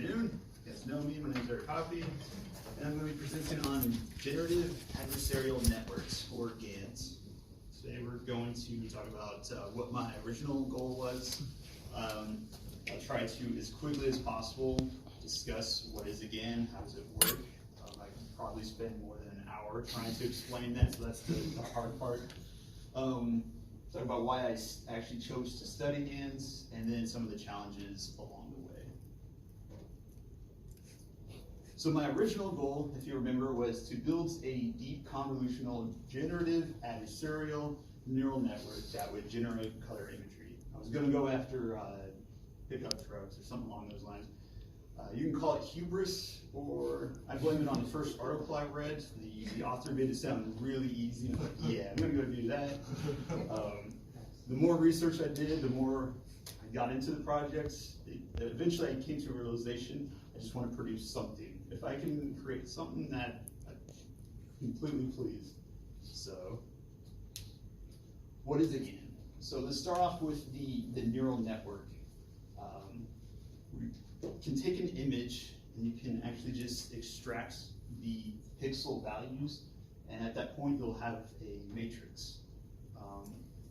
afternoon. You guys know me, my name is Eric Hoppy, and I'm going to be presenting on Generative Adversarial Networks, or GANs. Today we're going to talk about what my original goal was. I'll try to, as quickly as possible, discuss what is a GAN, how does it work. I could probably spend more than an hour trying to explain that, so that's the hard part. Talk about why I actually chose to study GANs, and then some of the challenges along the way. So my original goal, if you remember, was to build a deep convolutional generative adversarial neural network that would generate color imagery. I was going to go after pickup trucks or something along those lines. You can call it hubris, or I blame it on the first article I read. The author made it sound really easy. I'm like, yeah, I'm going to go do that. The more research I did, the more I got into the projects. Eventually I came to a realization, I just want to produce something. If I can create something that I'm completely pleased. So, what is a GAN? So let's start off with the neural network. We can take an image and you can actually just extract the pixel values, and at that point you'll have a matrix.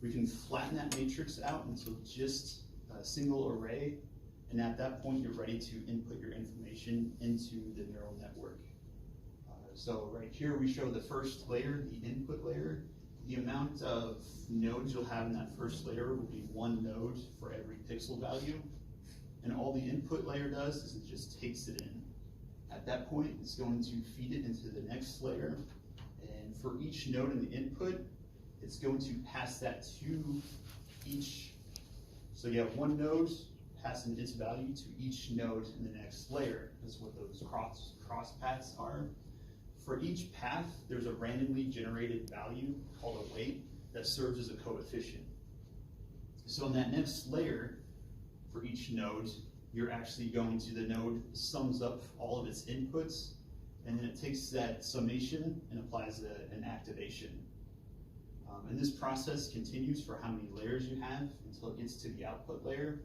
We can flatten that matrix out until just a single array, and at that point you're ready to input your information into the neural network. So right here we show the first layer, the input layer. The amount of nodes you'll have in that first layer will be one node for every pixel value. And all the input layer does is it just takes it in. At that point, it's going to feed it into the next layer. And for each node in the input, it's going to pass that to each. So you have one node passing its value to each node in the next layer. That's what those cross paths are. For each path, there's a randomly generated value called a weight that serves as a coefficient. So in that next layer, for each node, you're actually going to, the node sums up all of its inputs, and then it takes that summation and applies an activation. And this process continues for how many layers you have until it gets to the output layer.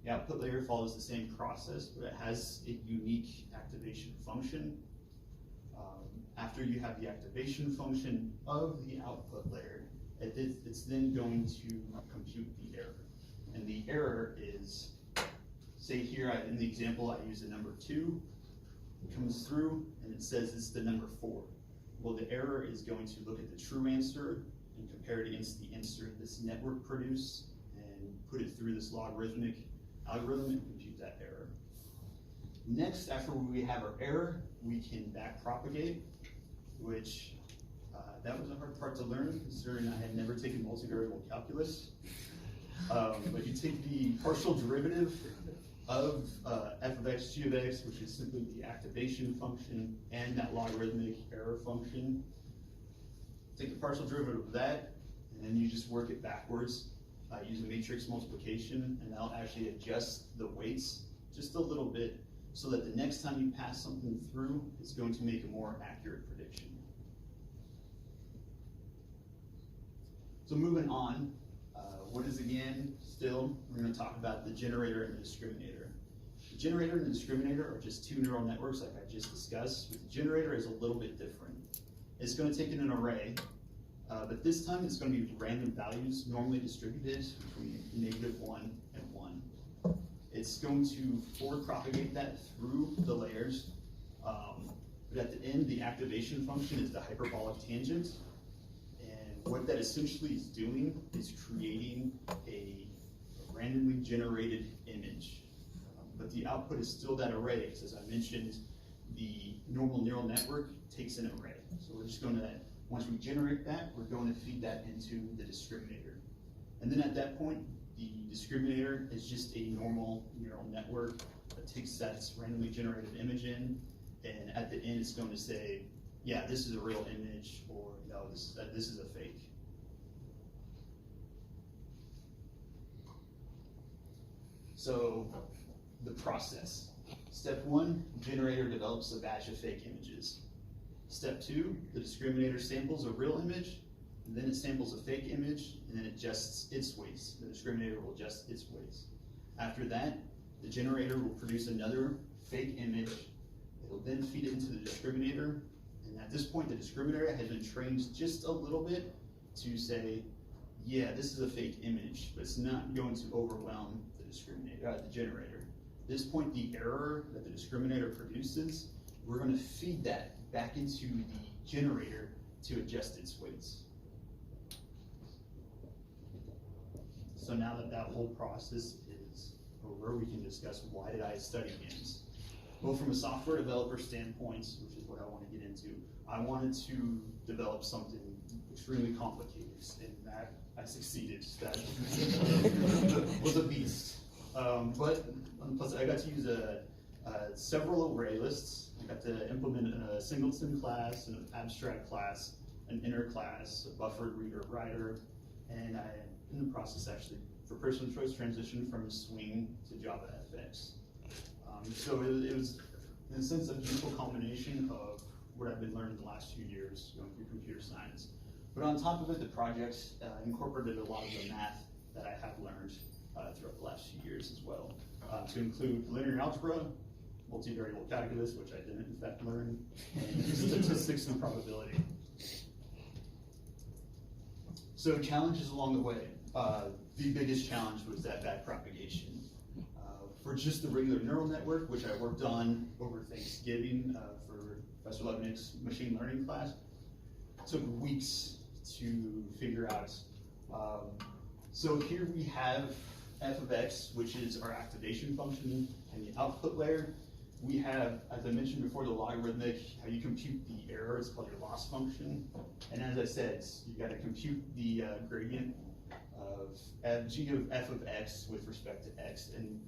The output layer follows the same process, but it has a unique activation function. After you have the activation function of the output layer, it's then going to compute the error. And the error is, say here in the example I use the number 2, it comes through and it says it's the number 4. Well, the error is going to look at the true answer and compare it against the answer this network produced and put it through this logarithmic algorithm and compute that error. Next, after we have our error, we can backpropagate, which that was a hard part to learn considering I had never taken multivariable calculus. But you take the partial derivative of f of x, g of x, which is simply the activation function, and that logarithmic error function. Take the partial derivative of that, and then you just work it backwards using matrix multiplication, and that'll actually adjust the weights just a little bit so that the next time you pass something through, it's going to make a more accurate prediction. So moving on, what is a GAN? Still, we're going to talk about the generator and the discriminator. The generator and the discriminator are just two neural networks like I just discussed, but the generator is a little bit different. It's going to take in an array, but this time it's going to be random values normally distributed between -1 and 1. It's going to forward propagate that through the layers, but at the end the activation function is the hyperbolic tangent. What that essentially is doing is creating a randomly generated image. But the output is still that array, because as I mentioned, the normal neural network takes an array. So we're just going to, once we generate that, we're going to feed that into the discriminator. And then at that point, the discriminator is just a normal neural network that takes that randomly generated image in, and at the end it's going to say, yeah, this is a real image, or no, this is a fake. So the process. Step 1, generator develops a batch of fake images. Step 2, the discriminator samples a real image, and then it samples a fake image, and then it adjusts its weights. The discriminator will adjust its weights. After that, The generator will produce another fake image. It'll then feed it into the discriminator. And at this point, the discriminator has been trained just a little bit to say, yeah, this is a fake image, but it's not going to overwhelm the discriminator, the generator. At this point, the error that the discriminator produces, we're going to feed that back into the generator to adjust its weights. So now that that whole process is over, we can discuss why did I study games. Well, from a software developer standpoint, which is what I want to get into, I wanted to develop something extremely complicated, and that I succeeded. That was a beast. But plus, I got to use several array lists. I got to implement a singleton class, an abstract class, an inner class, a buffered reader writer, and I, in the process, actually, for personal choice, transitioned from Swing to Java FX. So it was, in a sense, a beautiful combination of what I've been learning the last few years going through computer science. But on top of it, the project incorporated a lot of the math that I have learned throughout the last few years as well, to include linear algebra, multivariable calculus, which I didn't in fact learn, and statistics and probability. So challenges along the way. The biggest challenge was that backpropagation. For just the regular neural network, which I worked on over Thanksgiving for Professor Levnick's machine learning class, it took weeks to figure out. So here we have f of x, which is our activation function, and the output layer. We have, as I mentioned before, the logarithmic, how you compute the error, it's called your loss function. And as I said, you got to compute the gradient of g of f of x with respect to x. And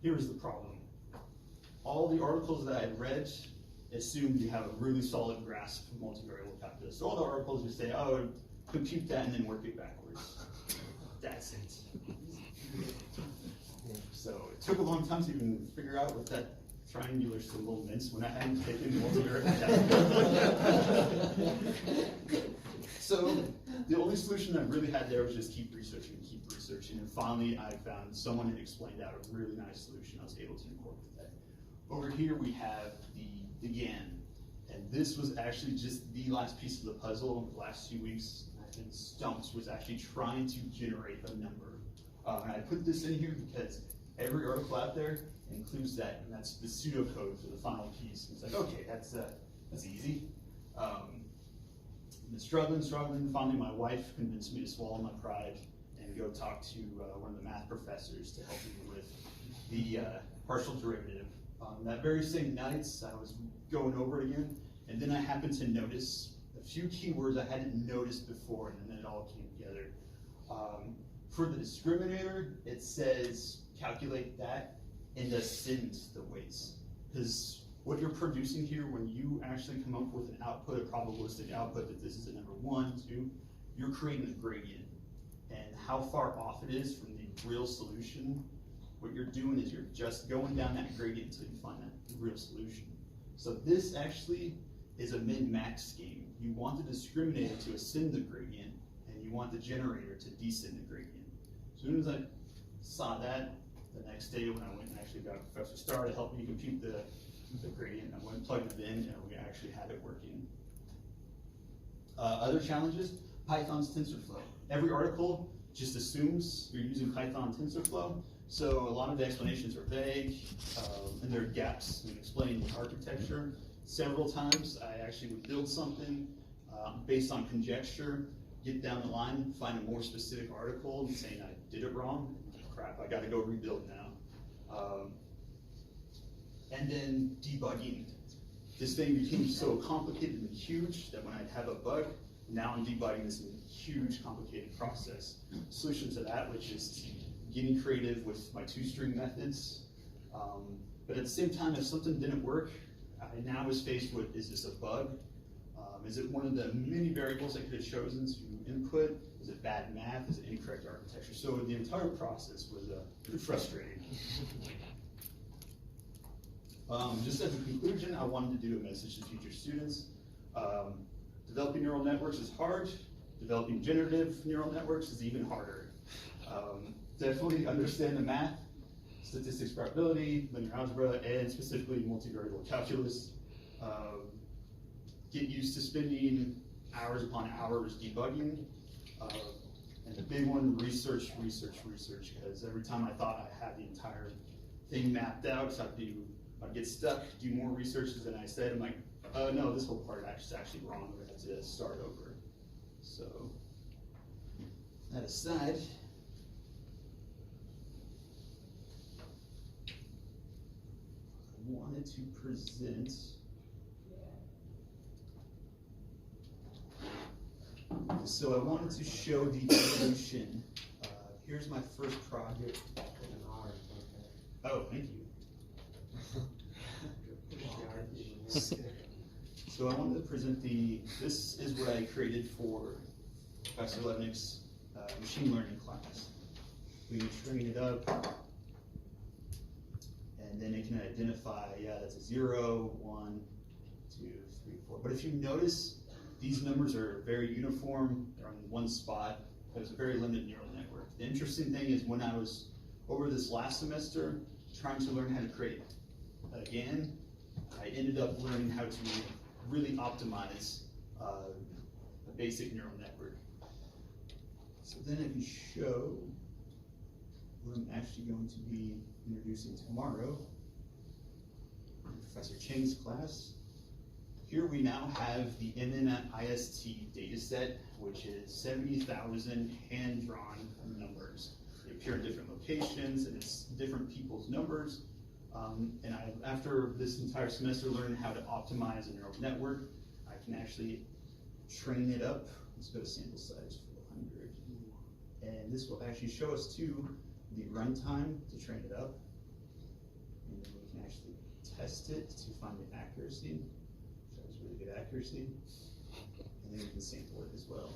here's the problem. All the articles that I had read assumed you have a really solid grasp of multivariable calculus. So all the articles just say, oh, compute that and then work it backwards. That's it. So it took a long time to even figure out what that triangular symbol meant when I hadn't taken multivariable calculus. So the only solution I really had there was just keep researching, and finally I found someone had explained out a really nice solution I was able to incorporate that. Over here we have the GAN, and this was actually just the last piece of the puzzle in the last few weeks. I've been stumped with actually trying to generate a number. And I put this in here because every article out there includes that, and that's the pseudocode for the final piece. And it's like, okay, that's easy. I've been struggling. Finally, my wife convinced me to swallow my pride and go talk to one of the math professors to help me with the partial derivative. That very same night, I was going over it again, and then I happened to notice a few keywords I hadn't noticed before, and then it all came together. For the discriminator, it says calculate that and ascend the weights. Because what you're producing here, when you actually come up with an output, a probabilistic output that this is a number 1, 2, you're creating a gradient. And how far off it is from the real solution, what you're doing is you're just going down that gradient until you find that real solution. So this actually is a min-max game. You want the discriminator to ascend the gradient, and you want the generator to descend the gradient. As soon as I saw that, the next day when I went and actually got Professor Starr to help me compute the gradient, I went and plugged it in, and we actually had it working. Other challenges, Python's TensorFlow. Every article just assumes you're using Python TensorFlow, so a lot of the explanations are vague, and there are gaps in explaining the architecture. Several times I actually would build something based on conjecture, get down the line, find a more specific article and saying I did it wrong. Crap, I gotta go rebuild now. And then debugging. This thing became so complicated and huge that when I'd have a bug, now I'm debugging this huge, complicated process. Solution to that, which is getting creative with my two-string methods. But at the same time, if something didn't work, I now was faced with, is this a bug? Is it one of the many variables I could have chosen to input? Is it bad math? Is it incorrect architecture? So the entire process was pretty frustrating. Just as a conclusion, I wanted to do a message to future students. Developing neural networks is hard. Developing generative neural networks is even harder. Definitely understand the math, statistics, probability, linear algebra, and specifically multivariable calculus. Get used to spending hours upon hours debugging. And the big one, research, because every time I thought I had the entire thing mapped out, so I'd get stuck, do more researches than I said. I'm like, oh no, this whole part is actually wrong. We have to start over. So, that aside, I wanted to present so I wanted to show the evolution. Here's my first project. Oh, thank you. So I wanted to present this is what I created for Professor Levnick's machine learning class. We can train it up, and then it can identify, yeah, that's a 0, 1, 2, 3, 4. But if you notice, these numbers are very uniform, they're on one spot. There's a very limited neural network. The interesting thing is when I was over this last semester trying to learn how to create again, I ended up learning how to really optimize a basic neural network. So then I can show what I'm actually going to be introducing tomorrow in Professor Cheng's class. Here we now have the MNIST dataset, which is 70,000 hand-drawn numbers. They appear in different locations, and it's different people's numbers. And after this entire semester, learned how to optimize a neural network. I can actually train it up. Let's go to sample size 400. And this will actually show us too the runtime to train it up. And then we can actually test it to find the accuracy. Shows really good accuracy. And then we can sample it as well.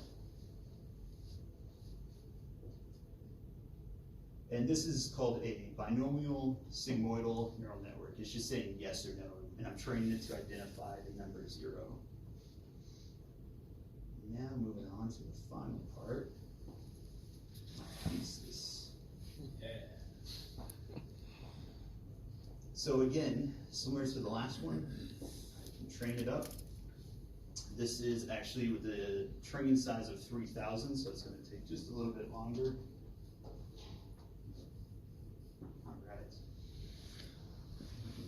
And this is called a binomial sigmoidal neural network. It's just saying yes or no, and I'm training it to identify the number 0. Now moving on to the final part, Thesis. Yeah. So again, similar to the last one, I can train it up. This is actually with the training size of 3,000, so it's going to take just a little bit longer.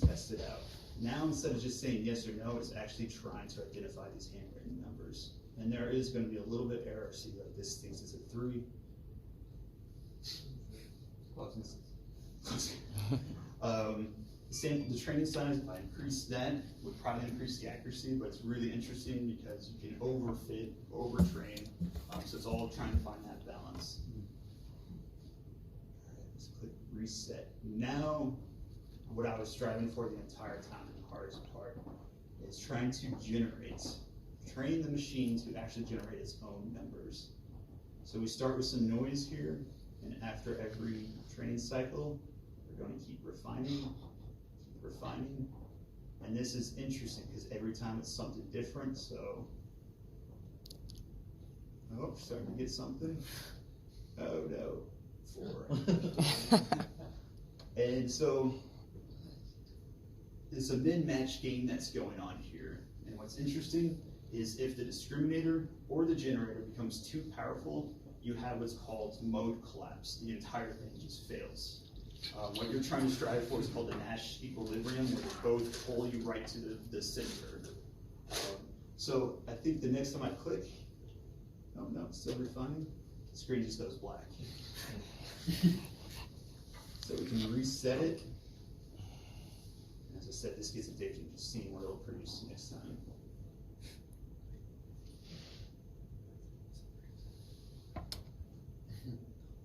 Test it out. Now, instead of just saying yes or no, it's actually trying to identify these handwritten numbers. And there is going to be a little bit error. See, like this thinks it's a 3. The training size, if I increase that, would probably increase the accuracy, but it's really interesting because you can overfit, overtrain. So it's all trying to find that balance. All right, let's click reset. Now, what I was striving for the entire time, and the hardest part, is trying to train the machine to actually generate its own numbers. So we start with some noise here, and after every training cycle, we're going to keep refining, and this is interesting because every time it's something different, so, oh, starting to get something. Oh no, 4. And so, it's a min-match game that's going on here. And what's interesting is if the discriminator or the generator becomes too powerful, you have what's called mode collapse. The entire thing just fails. What you're trying to strive for is called the Nash equilibrium, where they both pull you right to the center. So I think the next time I click, oh no, it's still refining, the screen just goes black. So we can reset it. As I said, this gets addicting, just seeing what it'll produce next time.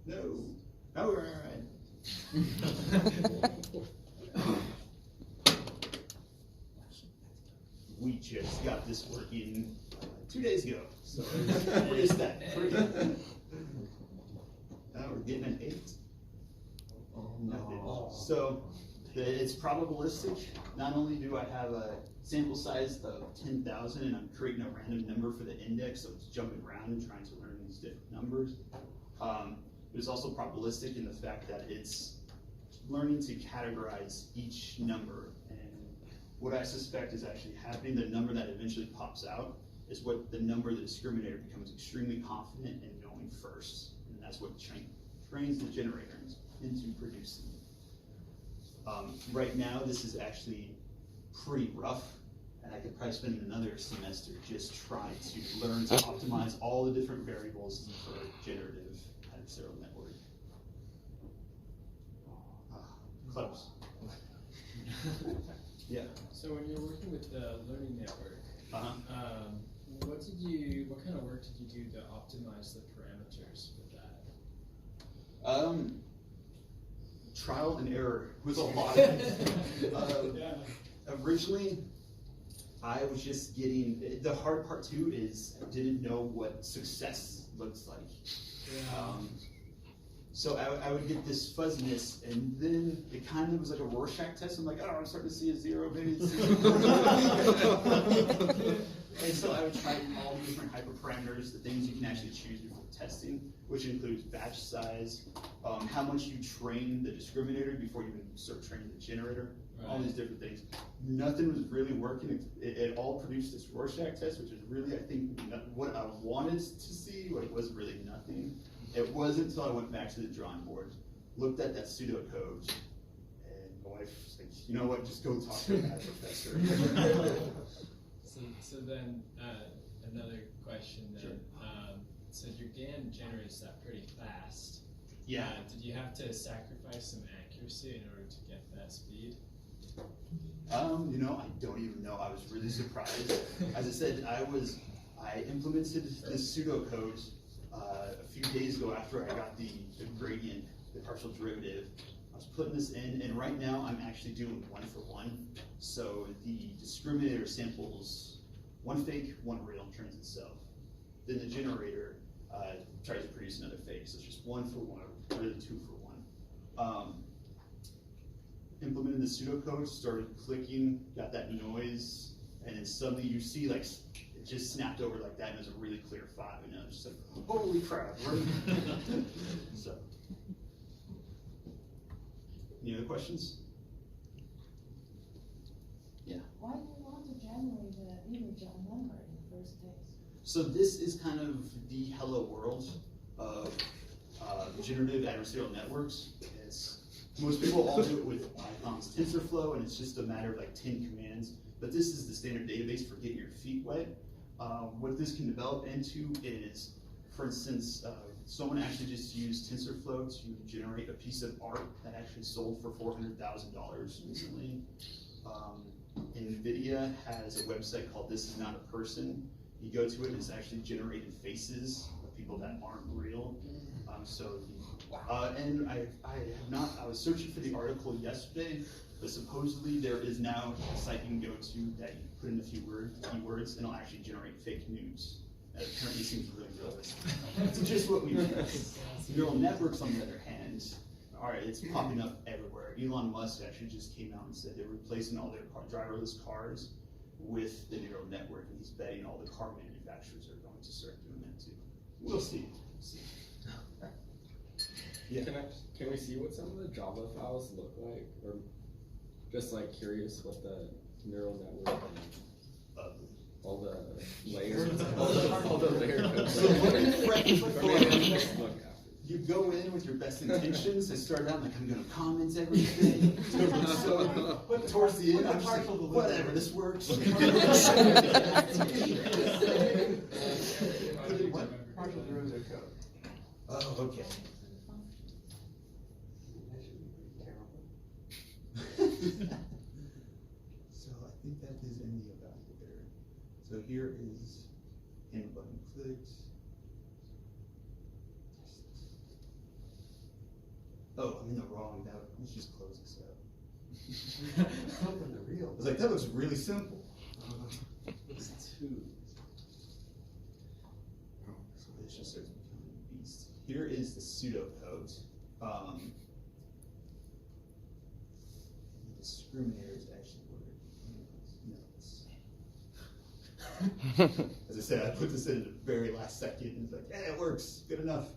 No. Oh, all right. We just got this working 2 days ago, so what is that? Now we're getting an 8. No. So it's probabilistic. Not only do I have a sample size of 10,000 and I'm creating a random number for the index, so it's jumping around and trying to learn these different numbers. But it's also probabilistic in the fact that it's learning to categorize each number. And what I suspect is actually happening, the number that eventually pops out is what the number the discriminator becomes extremely confident in knowing first. And that's what trains the generator into producing. Right now, this is actually pretty rough, and I could probably spend another semester just trying to learn to optimize all the different variables for a generative adversarial network. Close. Yeah. So when you're working with the learning network, what kind of work did you do to optimize the parameters with that? Trial and error was a lot of it. Originally, I was just getting, the hard part too is I didn't know what success looks like. So I would get this fuzziness, and then it kind of was like a Rorschach test. I'm like, oh, I'm starting to see a zero, maybe it's And so I would try all the different hyperparameters, the things you can actually choose before testing, which includes batch size, how much you train the discriminator before you even start training the generator, all these different things. Nothing was really working. It all produced this Rorschach test, which is really, I think, what I wanted to see, but it was really nothing. It wasn't until I went back to the drawing board, looked at that pseudocode, and my wife was like, you know what, just go talk to a math professor. So then, another question then. Sure. So your GAN generates that pretty fast. Yeah. Did you have to sacrifice some accuracy in order to get that speed? You know, I don't even know. I was really surprised. As I said, I implemented this pseudocode a few days ago after I got the gradient, the partial derivative. I was putting this in, and right now I'm actually doing 1-for-1. So the discriminator samples one fake, one real, and trains itself. Then the generator tries to produce another fake. So it's just 1-for-1, or really 2-for-1. Implemented the pseudocode, started clicking, got that noise, and then suddenly you see like it just snapped over like that, and it was a really clear 5, and I was just like, holy crap! So, any other questions? Yeah. Why do you want to generate the image of a number in the first place? So this is kind of the hello world of generative adversarial networks. Most people all do it with Python's TensorFlow, and it's just a matter of like 10 commands. But this is the standard database for getting your feet wet. What this can develop into is, for instance, someone actually just used TensorFlow to generate a piece of art that actually sold for $400,000 recently. NVIDIA has a website called This Is Not a Person. You go to it, and it's actually generated faces of people that aren't real. And I was searching for the article yesterday, but supposedly there is now a site you can go to that you put in a few keywords, and it'll actually generate fake news. That apparently seems really realistic. It's just what we do. Neural networks, on the other hand, it's popping up everywhere. Elon Musk actually just came out and said they're replacing all their driverless cars with the neural network, and he's betting all the car manufacturers are going to start doing that too. We'll see. Yeah. Can we see what some of the Java files look like, or just like curious what the neural network and all the layers, all the layer code. So you go in with your best intentions. I start out like I'm going to comment everything. So towards the end, I'm just like, whatever, this works. Partial derivative code. Oh, okay. So I think that is in the evaluator. So here is hand button clicked. Oh, I'm in the wrong. Let's just close this up. Open the real. I was like, that looks really simple. It's 2. So this just starts becoming a beast. Here is the pseudocode. The discriminator is actually notes. As I said, I put this in at the very last second, and it's like, yeah, it works, good enough.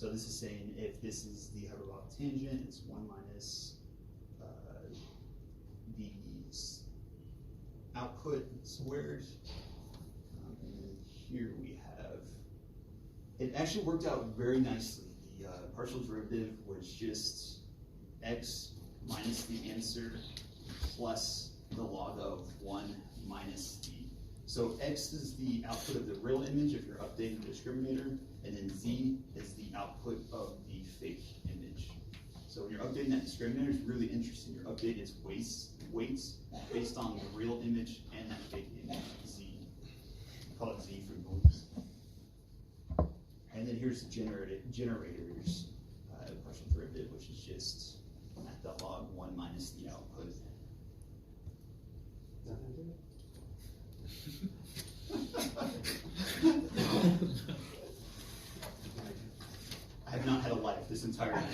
So this is saying if this is the hyperbolic tangent, it's 1 minus the output squared. And then here we have, it actually worked out very nicely. The partial derivative was just x minus the answer plus the log of 1 minus the. So x is the output of the real image if you're updating the discriminator, and then z is the output of the fake image. So when you're updating that discriminator, it's really interesting. You're updating its weights based on the real image and that fake image, z. I call it z for noise. And then here's the generators partial derivative, which is just at the log 1 minus the output. Nothing to it? I have not had a life this entire time.